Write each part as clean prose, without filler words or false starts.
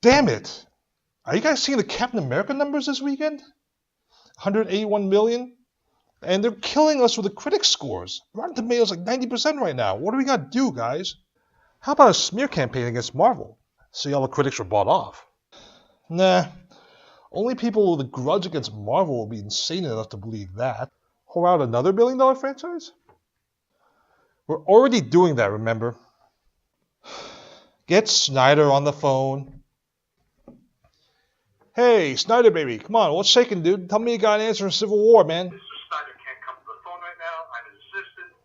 Damn it! Are you guys seeing the Captain America numbers this weekend? 181 million? And they're killing us with the critic scores. Rotten Tomatoes like 90% right now. What do we gotta do, guys? How about a smear campaign against Marvel? See, all the critics were bought off. Nah, only people with a grudge against Marvel will be insane enough to believe that. Whore out another $1 billion franchise? We're already doing that, remember? Get Snyder on the phone. Hey, Snyder baby, come on, what's shaking, dude? Tell me you got an answer in Civil War, man. Mr. Snyder can't come to the phone right now. I'm his assistant.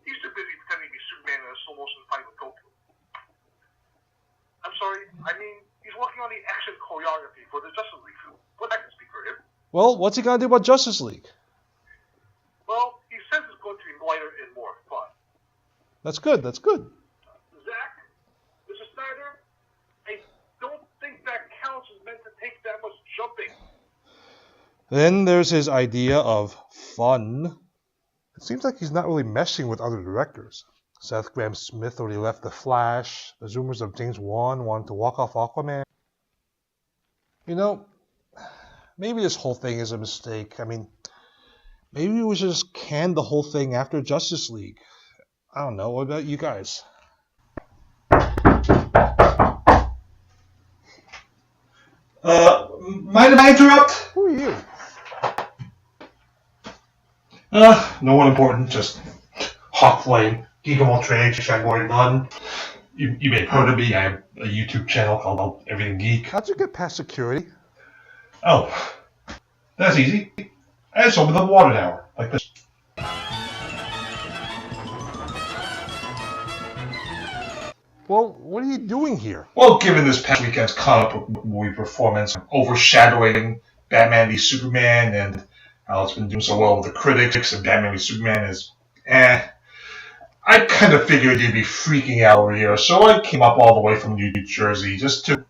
He's too busy pretending to be Superman in a slow motion fight with Goku. I'm sorry, I mean, he's working on the action choreography for the Justice League film. But I can speak for him. Well, what's he gonna do about Justice League? Well, he says it's going to be lighter and more fun. That's good, that's good. Zach, Mr. Snyder, I don't think that counts as meant to take that much jumping. Then there's his idea of fun. It seems like he's not really meshing with other directors. Seth Grahame-Smith already left The Flash. There's rumors of James Wan wanting to walk off Aquaman. You know, maybe this whole thing is a mistake. I mean, maybe we should just can the whole thing after Justice League. I don't know. What about you guys? Mind if I interrupt? Who are you? No one important, just Hawk Flame, Geek of All Trades, Shagboy None. You may have heard of me. I have a YouTube channel called Everything Geek. How'd you get past security? Oh, that's easy. I just opened the water tower, like this. Well, what are you doing here? Well, given this past weekend's comic book movie performance overshadowing Batman v Superman and how it's been doing so well with the critics and Batman v Superman is I kind of figured you'd be freaking out over here, so I came up all the way from New Jersey just to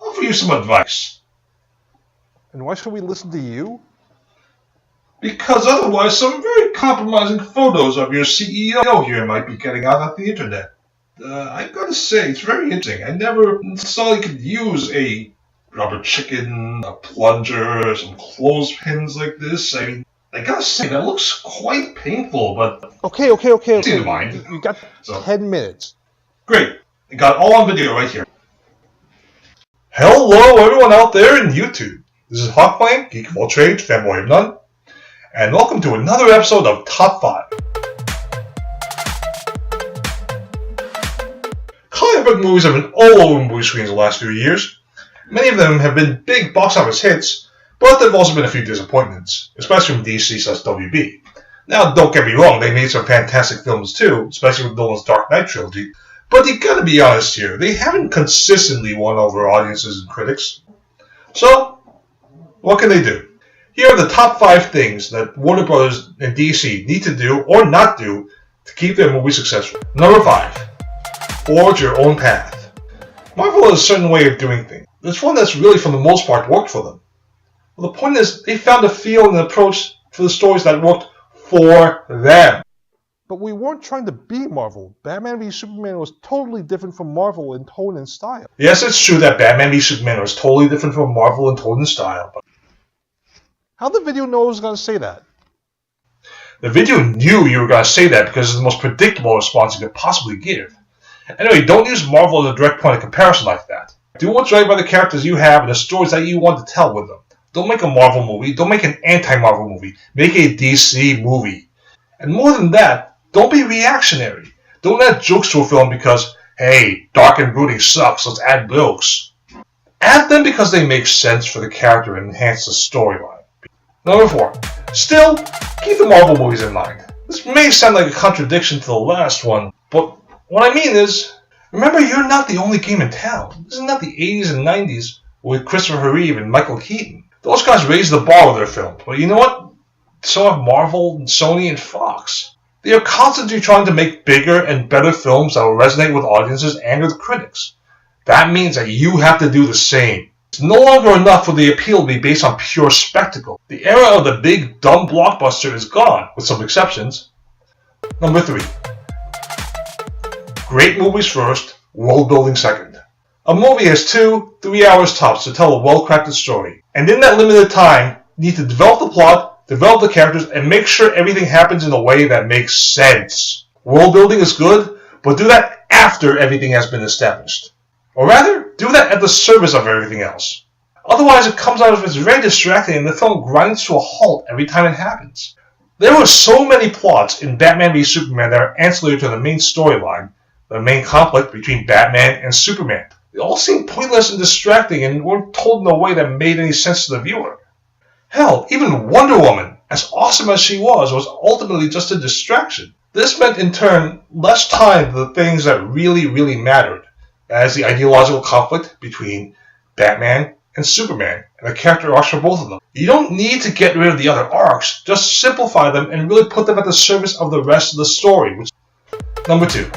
offer you some advice. And why should we listen to you? Because otherwise some very compromising photos of your CEO here might be getting out on the internet. I gotta say, it's very interesting. I never saw you could use a rubber chicken, a plunger, some clothespins like this. I mean, I gotta say, that looks quite painful, but... Okay. Seem to mind. You got 10 minutes. Great. I got it all on video right here. Hello, everyone out there in YouTube. This is Hawkflame, Geek of All Trades, Fanboy of None, and welcome to another episode of Top 5. Comic book movies have been all over movie screens the last few years. Many of them have been big box office hits, but there have also been a few disappointments, especially from DC/WB. Now, don't get me wrong, they made some fantastic films too, especially with Nolan's Dark Knight trilogy, but you gotta be honest here, they haven't consistently won over audiences and critics. So, what can they do? Here are the top 5 things that Warner Bros. And DC need to do or not do to keep their movie successful. Number 5. Forge your own path. Marvel has a certain way of doing things. There's one that's really, for the most part, worked for them. Well, the point is, they found a feel and an approach for the stories that worked for them. But we weren't trying to beat Marvel. Batman v Superman was totally different from Marvel in tone and style. Yes, it's true that Batman v Superman was totally different from Marvel in tone and style, but How'd the video know I was going to say that? the video knew you were going to say that because it's the most predictable response you could possibly give. Anyway, don't use Marvel as a direct point of comparison like that. Do what's right by the characters you have and the stories that you want to tell with them. Don't make a Marvel movie. Don't make an anti-Marvel movie. Make a DC movie. And more than that, don't be reactionary. Don't add jokes to a film because, hey, dark and brooding sucks, let's add jokes. Add them because they make sense for the character and enhance the storyline. Number 4. Still, keep the Marvel movies in mind. This may sound like a contradiction to the last one, but what I mean is, remember, you're not the only game in town. This is not the 80s and 90s with Christopher Reeve and Michael Keaton. Those guys raised the bar with their film. But you know what? So have Marvel, and Sony, and Fox. They are constantly trying to make bigger and better films that will resonate with audiences and with critics. That means that you have to do the same. It's no longer enough for the appeal to be based on pure spectacle. The era of the big, dumb blockbuster is gone, with some exceptions. Number 3. Great movies first, world building second. A movie has 2-3 hours tops to tell a well-crafted story. And in that limited time, you need to develop the plot, develop the characters, and make sure everything happens in a way that makes sense. World building is good, but do that after everything has been established. Or rather, do that at the service of everything else. Otherwise, it comes out as very distracting and the film grinds to a halt every time it happens. There were so many plots in Batman v Superman that are ancillary to the main storyline, the main conflict between Batman and Superman. They all seemed pointless and distracting and weren't told in a way that made any sense to the viewer. Hell, even Wonder Woman, as awesome as she was ultimately just a distraction. This meant, in turn, less time for the things that really mattered, as the ideological conflict between Batman and Superman, and the character arcs for both of them. You don't need to get rid of the other arcs, just simplify them and really put them at the service of the rest of the story. Number 2.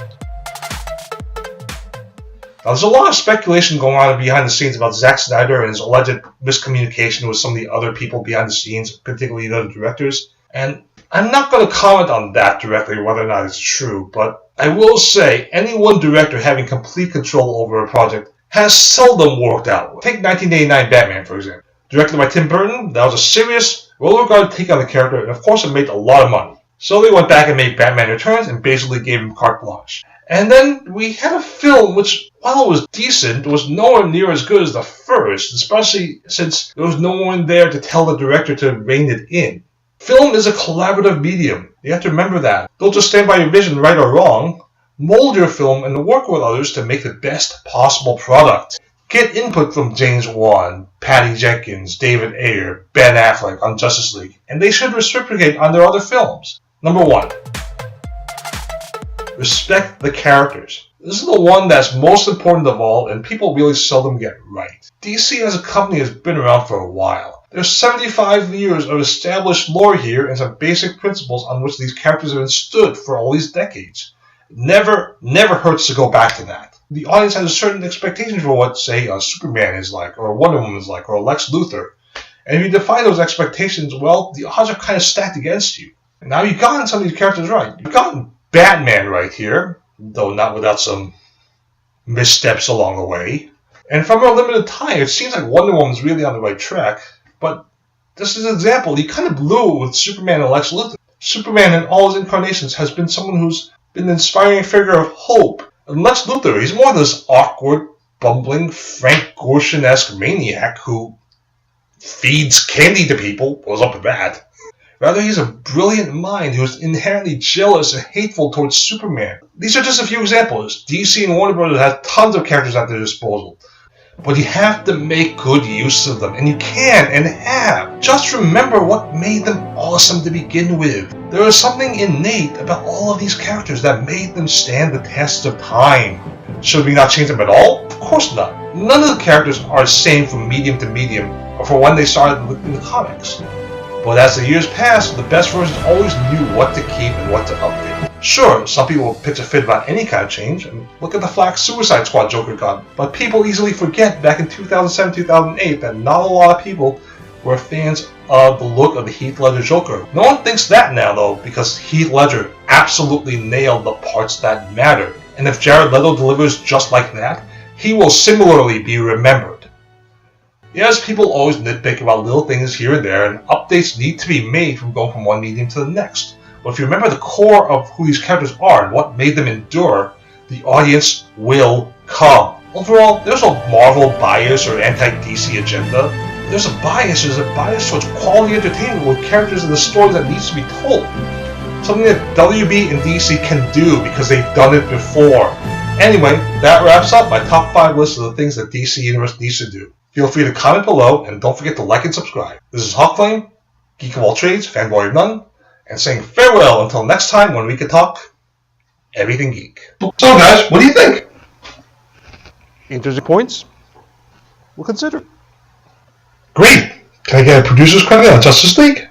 Now, there's a lot of speculation going on behind the scenes about Zack Snyder and his alleged miscommunication with some of the other people behind the scenes, particularly the directors, and I'm not going to comment on that directly, whether or not it's true, but I will say any one director having complete control over a project has seldom worked out. Take 1989 Batman, for example. Directed by Tim Burton, that was a serious, well-regarded take on the character, and of course it made a lot of money. So they went back and made Batman Returns and basically gave him carte blanche. And then we had a film which, while it was decent, was nowhere near as good as the first, especially since there was no one there to tell the director to rein it in. Film is a collaborative medium. You have to remember that. Don't just stand by your vision, right or wrong. Mold your film and work with others to make the best possible product. Get input from James Wan, Patty Jenkins, David Ayer, Ben Affleck on Justice League, and they should reciprocate on their other films. Number 1. Respect the characters. This is the one that's most important of all, and people really seldom get right. DC as a company has been around for a while. There's 75 years of established lore here and some basic principles on which these characters have stood for all these decades. Never hurts to go back to that. The audience has a certain expectation for what, say, a Superman is like, or a Wonder Woman is like, or a Lex Luthor. And if you defy those expectations, well, the odds are kind of stacked against you. And now you've gotten some of these characters right. You've gotten Batman right here, though not without some missteps along the way. And from a limited time, it seems like Wonder Woman's really on the right track, but this is an example. He kind of blew it with Superman and Lex Luthor. Superman in all his incarnations has been someone who's been an inspiring figure of hope. And Lex Luthor, he's more this awkward, bumbling, Frank Gorshin-esque maniac who feeds candy to people, goes up to bat. Rather, he's a brilliant mind who's inherently jealous and hateful towards Superman. These are just a few examples. DC and Warner Bros. Have tons of characters at their disposal. But you have to make good use of them, and you can and have. Just remember what made them awesome to begin with. There is something innate about all of these characters that made them stand the test of time. Should we not change them at all? Of course not. None of the characters are the same from medium to medium, or from when they started in the comics. But as the years passed, the best versions always knew what to keep and what to update. Sure, some people will pitch a fit about any kind of change, and look at the flack Suicide Squad Joker got, but people easily forget back in 2007-2008 that not a lot of people were fans of the look of the Heath Ledger Joker. No one thinks that now though, because Heath Ledger absolutely nailed the parts that mattered. And if Jared Leto delivers just like that, he will similarly be remembered. Yes, people always nitpick about little things here and there, and updates need to be made from going from one medium to the next. But if you remember the core of who these characters are and what made them endure, the audience will come. Overall, there's no Marvel bias or anti-DC agenda. There's a bias towards quality entertainment with characters and the stories that needs to be told. Something that WB and DC can do because they've done it before. Anyway, that wraps up my top 5 list of the things that DC Universe needs to do. Feel free to comment below, and don't forget to like and subscribe. This is Hawkflame, Geek of all trades, fanboy of none, and saying farewell until next time when we can talk everything geek. So guys, what do you think? Interesting points. We'll consider. Great! Can I get a producer's credit on Justice League?